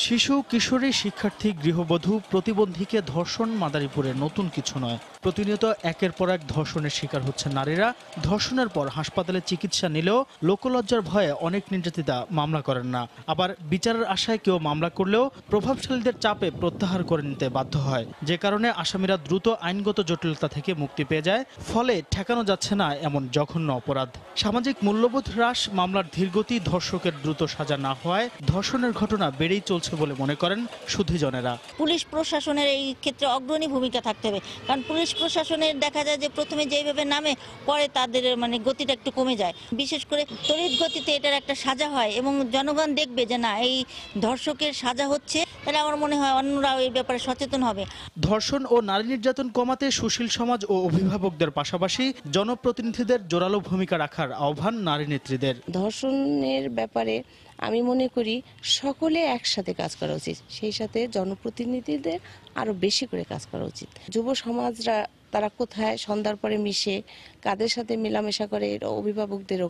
শিশু, কিশোরী, শিক্ষার্থী, গৃহবধূ, প্রতিবন্ধীকে ধর্ষণ মাদারীপুরে নতুন কিছু নয়। প্রতিনিয়ত একের পর এক ধর্ষণের শিকার হচ্ছে নারীরা। ধর্ষণের পর হাসপাতালে চিকিৎসা নিলেও লোকলজ্জার ভয়ে অনেক নির্যাতিতা মামলা করেন না। আবার বিচারের আশায় কেউ মামলা করলেও প্রভাবশালীদের চাপে প্রত্যাহার করে নিতে বাধ্য হয়, যে কারণে আসামিরা দ্রুত আইনগত জটিলতা থেকে মুক্তি পেয়ে যায়। ফলে ঠেকানো যাচ্ছে না এমন জঘন্য অপরাধ। সামাজিক মূল্যবোধ হ্রাস, মামলার ধীরগতি, ধর্ষকের দ্রুত সাজা না হওয়ায় ধর্ষণের ঘটনা বেড়েই চলছে বলে মনে করেন সুধীজনেরা। পুলিশ প্রশাসনের এই ক্ষেত্রে অগ্রণী ভূমিকা থাকতে হবে, কারণ পুলিশ প্রশাসনের দেখা যায় যে প্রথমে যেভাবে নামে পরে তাদের গতিটা একটু কমে যায়। বিশেষ করে তড়িৎ গতিতে এটার একটা সাজা হয় এবং জনগণ দেখবে যে না এই ধর্ষকের সাজা হচ্ছে, তাহলে আমার মনে হয় অন্যরাও এই ব্যাপারে সচেতন হবে। ধর্ষণ ও নারী নির্যাতন কমাতে সুশীল সমাজ ও অভিভাবকদের পাশাপাশি জনপ্রতিনিধিদের জোরালো ভূমিকা রাখার আহ্বান নারী নেত্রীদের। ধর্ষণের ব্যাপারে আমি মনে করি সকলে একসাথে কাজ করা উচিত, সেই সাথে জনপ্রতিনিধিদের আরো বেশি করে কাজ করা উচিত। যুব সমাজরা তারা কোথায় সন্ধ্যার পরে মিশে কাদের সাথে মেলামেশা করে, অভিভাবকদেরও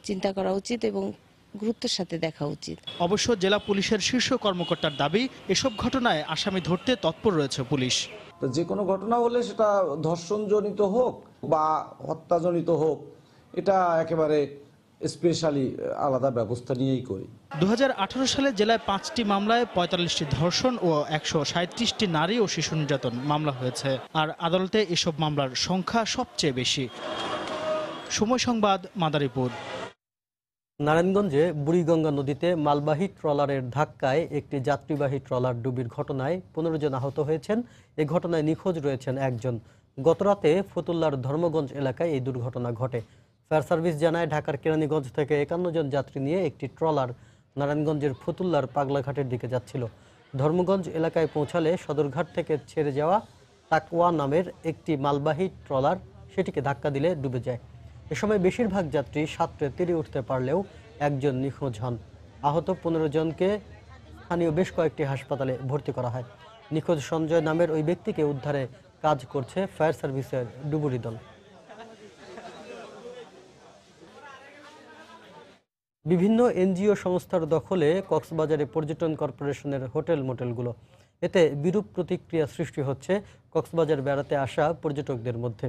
চিন্তা করা উচিত এবং গুরুত্বের সাথে দেখা উচিত। অবশ্য জেলা পুলিশের শীর্ষ কর্মকর্তার দাবি, এসব ঘটনায় আসামি ধরতে তৎপর রয়েছে পুলিশ। যে কোনো ঘটনা হলে সেটা ধর্ষণজনিত হোক বা হত্যাজনিত হোক, এটা একেবারে স্পেশালি আলাদা ব্যবস্থা নিয়েই করি। 2018 সালে জেলায় 5টি মামলায় 45টি ধর্ষণ ও 137টি নারী ও শিশু নির্যাতন মামলা হয়েছে। আর আদালতে এসব মামলার সংখ্যা সবচেয়ে বেশি। সময় সংবাদ, মাদারীপুর। নারায়ণগঞ্জে বুড়িগঙ্গা নদীতে মালবাহী ট্রলারের ধাক্কায় একটি যাত্রীবাহী ট্রলার ডুবির ঘটনায় 15 জন আহত হয়েছেন। এ ঘটনায় নিখোঁজ রয়েছেন একজন। গতরাতে ফতুল্লার ধর্মগঞ্জ এলাকায় এই দুর্ঘটনা ঘটে। ফায়ার সার্ভিস জানায়, ঢাকার কেরানীগঞ্জ থেকে 51 জন যাত্রী নিয়ে একটি ট্রলার নারায়ণগঞ্জের ফতুল্লার পাগলাঘাটের দিকে যাচ্ছিল। ধর্মগঞ্জ এলাকায় পৌঁছালে সদরঘাট থেকে ছেড়ে যাওয়া তাকওয়া নামের একটি মালবাহী ট্রলার সেটিকে ধাক্কা দিলে ডুবে যায়। এ সময় বেশিরভাগ যাত্রী সাঁতরে তীরে উঠতে পারলেও একজন নিখোঁজ হন। আহত 15 জনকে স্থানীয় বেশ কয়েকটি হাসপাতালে ভর্তি করা হয়। নিখোঁজ সঞ্জয় নামের ওই ব্যক্তিকে উদ্ধারে কাজ করছে ফায়ার সার্ভিসের ডুবুরি দল। বিভিন্ন এনজিও সংস্থার দখলে কক্সবাজারে পর্যটন কর্পোরেশনের হোটেল মোটেলগুলো। এতে বিরূপ প্রতিক্রিয়া সৃষ্টি হচ্ছে কক্সবাজার বেড়াতে আসা পর্যটকদের মধ্যে।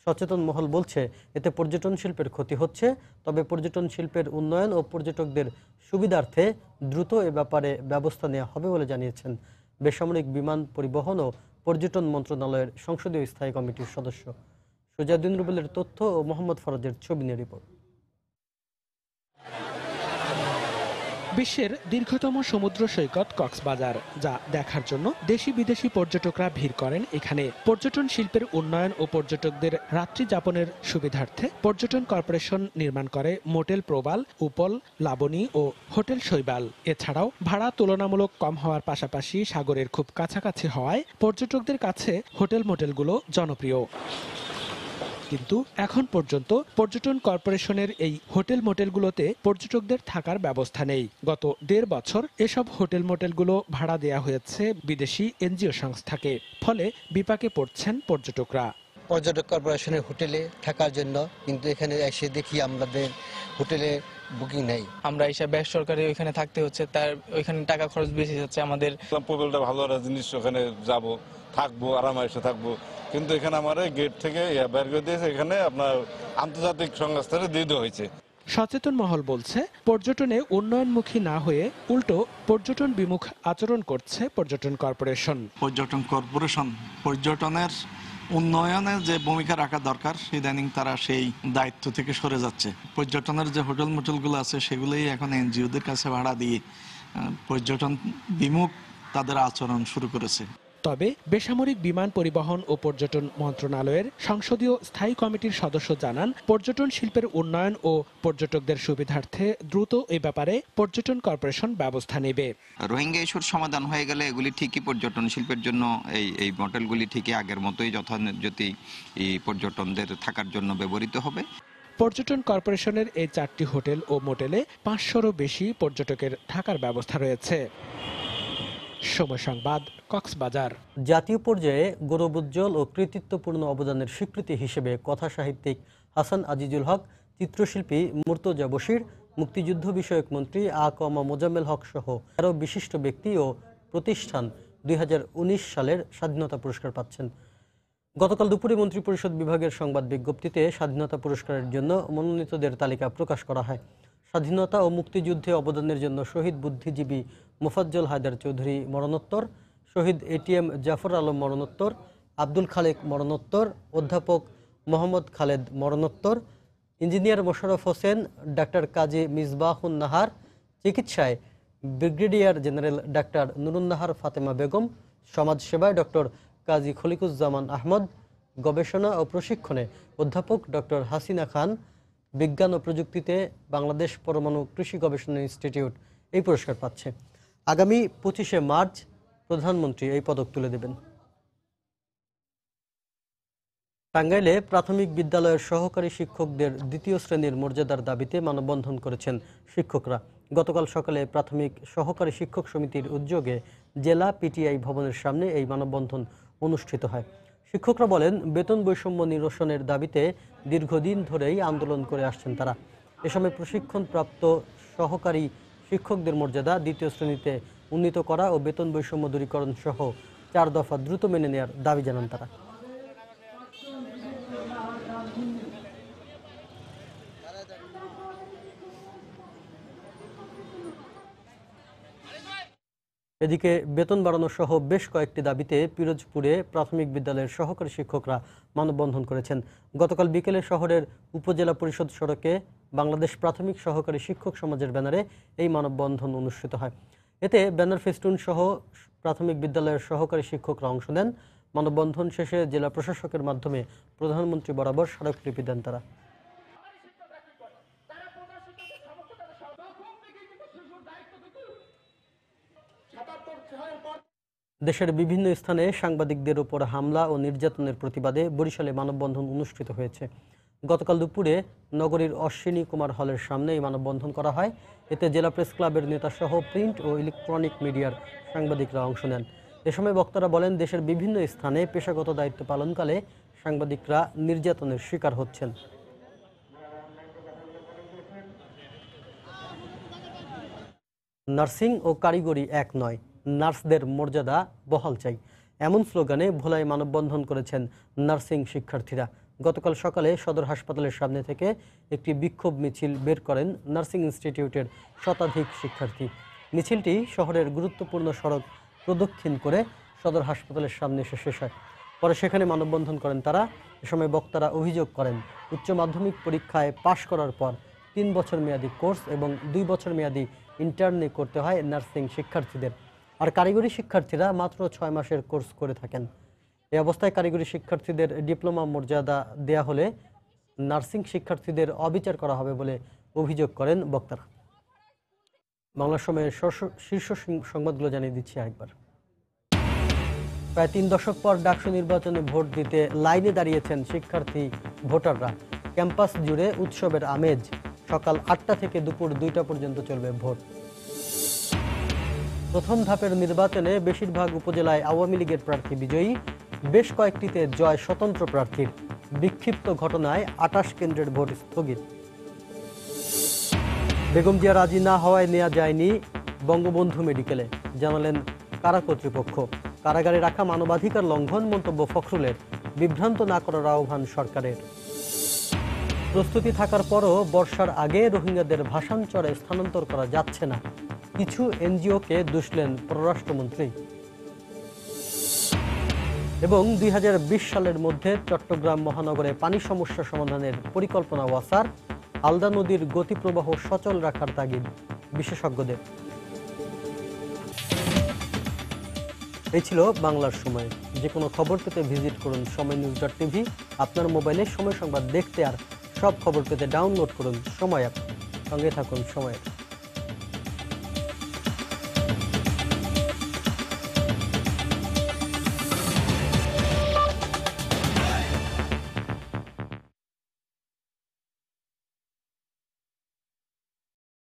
সচেতন মহল বলছে, এতে পর্যটন শিল্পের ক্ষতি হচ্ছে। তবে পর্যটন শিল্পের উন্নয়ন ও পর্যটকদের সুবিধার্থে দ্রুত এ ব্যাপারে ব্যবস্থা নেওয়া হবে বলে জানিয়েছেন বেসামরিক বিমান পরিবহন ও পর্যটন মন্ত্রণালয়ের সংসদীয় স্থায়ী কমিটির সদস্য। সুজাউদ্দিন রুবেলের তথ্য ও মোহাম্মদ ফরাজের ছবি নিয়ে রিপোর্ট। বিশ্বের দীর্ঘতম সমুদ্র সৈকত কক্সবাজার, যা দেখার জন্য দেশি বিদেশি পর্যটকরা ভিড় করেন এখানে। পর্যটন শিল্পের উন্নয়ন ও পর্যটকদের রাত্রি যাপনের সুবিধার্থে পর্যটন কর্পোরেশন নির্মাণ করে মোটেল প্রবাল, উপল, লাবণী ও হোটেল শৈবাল। এছাড়াও ভাড়া তুলনামূলক কম হওয়ার পাশাপাশি সাগরের খুব কাছাকাছি হওয়ায় পর্যটকদের কাছে হোটেল মোটেলগুলো জনপ্রিয়। কিন্তু এখন পর্যন্ত পর্যটন কর্পোরেশনের এই হোটেল মোটেলগুলোতে পর্যটকদের থাকার ব্যবস্থা নেই। গত 1.5 বছর এসব হোটেল মোটেলগুলো ভাড়া দেয়া হয়েছে বিদেশি এনজিও সংস্থাকে। ফলে বিপাকে পড়ছেন পর্যটকরা। পর্যটক কর্পোরেশনের হোটেলে থাকার জন্য, কিন্তু এখানে এসে দেখি আমাদের হোটেলে বুকিং নেই। আমরা এসে বেসরকারি ওইখানে থাকতে হচ্ছে, তার ওইখানে টাকা খরচ বেশি যাচ্ছে আমাদের। প্রবেলটা ভালো একটা জিনিস, ওখানে যাব, থাকবো, আরামাইসে থাকবো, কিন্তু এখানে আমার গেট থেকে বের করে দিয়েছে, এখানে আপনার আন্তর্জাতিক সংস্থানে দিয়ে দেওয়া হয়েছে। সচেতন মহল বলছে, পর্যটনে উন্নয়নমুখী না হয়ে উল্টো পর্যটন বিমুখ আচরণ করছে পর্যটন কর্পোরেশন। পর্যটন কর্পোরেশন পর্যটনের উন্নয়নের যে ভূমিকা রাখা দরকার, ইদানিং তারা সেই দায়িত্ব থেকে সরে যাচ্ছে। পর্যটনের যে হোটেল মোটেলগুলো আছে সেগুলোই এখন এনজিওদের কাছে ভাড়া দিয়ে পর্যটন বিমুখ তাদের আচরণ শুরু করেছে। তবে বেসামরিক বিমান পরিবহন ও পর্যটন মন্ত্রণালয়ের সংসদীয় স্থায়ী কমিটির সদস্য জানান, পর্যটন শিল্পের উন্নয়ন ও পর্যটকদের সুবিধার্থে দ্রুত এই ব্যাপারে পর্যটন কর্পোরেশন ব্যবস্থা নেবে। রোহিঙ্গা ইস্যুর সমাধান হয়ে গেলে এগুলি ঠিকই পর্যটন শিল্পের জন্য এই মোটেলগুলি ঠিকই আগের মতোই যথাযথ পর্যটনদের থাকার জন্য ব্যবহৃত হবে। পর্যটন কর্পোরেশনের এই 4টি হোটেল ও মোটেলে 500-রও বেশি পর্যটকের থাকার ব্যবস্থা রয়েছে। সময় সংবাদ, কক্সবাজার। জাতীয় পর্যায়ে গৌরবোজ্জ্বল ও কৃতিত্বপূর্ণ অবদানের স্বীকৃতি হিসেবে কথা সাহিত্যিক হাসান আজিজুল হক, চিত্রশিল্পী মুর্তজা বশির, মুক্তিযুদ্ধ বিষয়ক মন্ত্রী আ.ক.ম মোজাম্মেল হক সহ আরও বিশিষ্ট ব্যক্তি ও প্রতিষ্ঠান 2019 সালের স্বাধীনতা পুরস্কার পাচ্ছেন। গতকাল দুপুরে মন্ত্রিপরিষদ বিভাগের সংবাদ বিজ্ঞপ্তিতে স্বাধীনতা পুরস্কারের জন্য মনোনীতদের তালিকা প্রকাশ করা হয়। স্বাধীনতা ও মুক্তিযুদ্ধে অবদানের জন্য শহীদ বুদ্ধিজীবী মোফাজ্জল হায়দার চৌধুরী মরণোত্তর, শহীদ এটিএম জাফর আলম মরণোত্তর, আব্দুল খালেক মরণোত্তর, অধ্যাপক মোহাম্মদ খালেদ মরণোত্তর, ইঞ্জিনিয়ার মোশাররফ হোসেন, ডাক্তার কাজী মিসবাহুন নাহার, চিকিৎসায় ব্রিগেডিয়ার জেনারেল ডাক্তার নুরুন্নাহার ফাতেমা বেগম, সমাজসেবায় ডক্টর কাজী খলিকুজ্জামান আহমদ, গবেষণা ও প্রশিক্ষণে অধ্যাপক ডক্টর হাসিনা খান, বিজ্ঞান ও প্রযুক্তিতে বাংলাদেশ পরমাণু কৃষি গবেষণা ইনস্টিটিউট এই পুরস্কার পাচ্ছে। আগামী 25শে মার্চ প্রধানমন্ত্রী এই পদক তুলে দেবেন। টাঙ্গাইলে প্রাথমিক বিদ্যালয়ের সহকারী শিক্ষকদের দ্বিতীয় শ্রেণীর মর্যাদার দাবিতে মানববন্ধন করেছেন শিক্ষকরা। গতকাল সকালে প্রাথমিক সহকারী শিক্ষক সমিতির উদ্যোগে জেলা পিটিআই ভবনের সামনে এই মানববন্ধন অনুষ্ঠিত হয়। শিক্ষকরা বলেন, বেতন বৈষম্য নিরসনের দাবিতে দীর্ঘদিন ধরেই আন্দোলন করে আসছেন তারা। এ সময় প্রশিক্ষণপ্রাপ্ত সহকারী শিক্ষকদের মর্যাদা দ্বিতীয় শ্রেণীতে উন্নীত করা ও বেতন বৈষম্য দূরীকরণ সহ 4 দফা দ্রুত মেনে নেওয়ার দাবি জানান তারা। এদিকে বেতন বাড়ানো সহ বেশ কয়েকটি দাবিতে পিরোজপুরে প্রাথমিক বিদ্যালয়ের সহকারী শিক্ষকরা মানববন্ধন করেছেন। গতকাল বিকেলে শহরের উপজেলা পরিষদ সড়কে বাংলাদেশ প্রাথমিক সহকারী শিক্ষক সমাজের ব্যানারে এই মানববন্ধন অনুষ্ঠিত হয়। এতে ব্যানার ফেস্টুন সহ প্রাথমিক বিদ্যালয়ের সহকারী শিক্ষকরা অংশ নেন। মানববন্ধন শেষে জেলা প্রশাসকের মাধ্যমে প্রধানমন্ত্রী বরাবর স্মারকলিপি দেন তারা। দেশের বিভিন্ন স্থানে সাংবাদিকদের উপর হামলা ও নির্যাতনের প্রতিবাদে বরিশালে মানববন্ধন অনুষ্ঠিত হয়েছে। গতকাল দুপুরে নগরীর অশ্বিনী কুমার হলের সামনে এই মানববন্ধন করা হয়। এতে জেলা প্রেস ক্লাবের নেতাসহ প্রিন্ট ও ইলেকট্রনিক মিডিয়ার সাংবাদিকরা অংশ নেন। এ সময় বক্তারা বলেন, দেশের বিভিন্ন স্থানে পেশাগত দায়িত্ব পালনকালে সাংবাদিকরা নির্যাতনের শিকার হচ্ছেন। নার্সিং ও কারিগরি এক নয়, নার্সদের মর্যাদা বহাল চাই, এমন স্লোগানে ভোলায় মানববন্ধন করেছেন নার্সিং শিক্ষার্থীরা। গতকাল সকালে সদর হাসপাতালের সামনে থেকে একটি বিক্ষোভ মিছিল বের করেন নার্সিং ইনস্টিটিউটের শতাধিক শিক্ষার্থী। মিছিলটি শহরের গুরুত্বপূর্ণ সড়ক প্রদক্ষিণ করে সদর হাসপাতালের সামনে এসে শেষ হয়। পরে সেখানে মানববন্ধন করেন তারা। এ সময় বক্তারা অভিযোগ করেন, উচ্চ মাধ্যমিক পরীক্ষায় পাশ করার পর 3 বছর মেয়াদী কোর্স এবং 2 বছর মেয়াদী ইন্টার্নি করতে হয় নার্সিং শিক্ষার্থীদের, আর কারিগরি শিক্ষার্থীরা মাত্র 6 মাসের কোর্স করে থাকেন। এই অবস্থায় কারিগরি শিক্ষার্থীদের ডিপ্লোমা মর্যাদা দেয়া হলে নার্সিং শিক্ষার্থীদের অবিচার করা হবে বলে অভিযোগ করেন বক্তারা। বাংলা সময়ের শীর্ষ সংবাদগুলো জানিয়ে দিচ্ছি আরেকবার। প্রায় 3 দশক পর ডাকসু নির্বাচনে ভোট দিতে লাইনে দাঁড়িয়েছেন শিক্ষার্থী ভোটাররা। ক্যাম্পাস জুড়ে উৎসবের আমেজ। সকাল 8টা থেকে দুপুর 2টা পর্যন্ত চলবে ভোট। প্রথম ধাপের নির্বাচনে বেশিরভাগ উপজেলায় আওয়ামী লীগের প্রার্থী বিজয়ী, বেশ কয়েকটিতে জয় স্বতন্ত্র প্রার্থীর। বিক্ষিপ্ত ঘটনায় 28 কেন্দ্রের ভোট স্থগিত। বেগম জিয়া রাজি না হওয়ায় নেওয়া যায়নি বঙ্গবন্ধু মেডিকেলে, জানালেন কারা কর্তৃপক্ষ। কারাগারে রাখা মানবাধিকার লঙ্ঘন, মন্তব্য ফখরুলের। বিভ্রান্ত না করার আহ্বান সরকারের। প্রস্তুতি থাকার পরও বর্ষার আগে রোহিঙ্গাদের ভাসানচরে স্থানান্তর করা যাচ্ছে না, কিছু এনজিওকে দুষলেন পররাষ্ট্রমন্ত্রী। এবং 2020 সালের মধ্যে চট্টগ্রাম মহানগরে পানি সমস্যা সমাধানের পরিকল্পনা ওয়াসার। হালদা নদীর গতিপ্রবাহ সচল রাখার তাগিদ বিশেষজ্ঞদের। এই ছিল বাংলার সময়। যে কোনো খবর পেতে ভিজিট করুন সময়নিউজ.tv। আপনার মোবাইলে সময় সংবাদ দেখতে আর সব খবর পেতে ডাউনলোড করুন সময় অ্যাপ। সঙ্গে থাকুন সময়ের।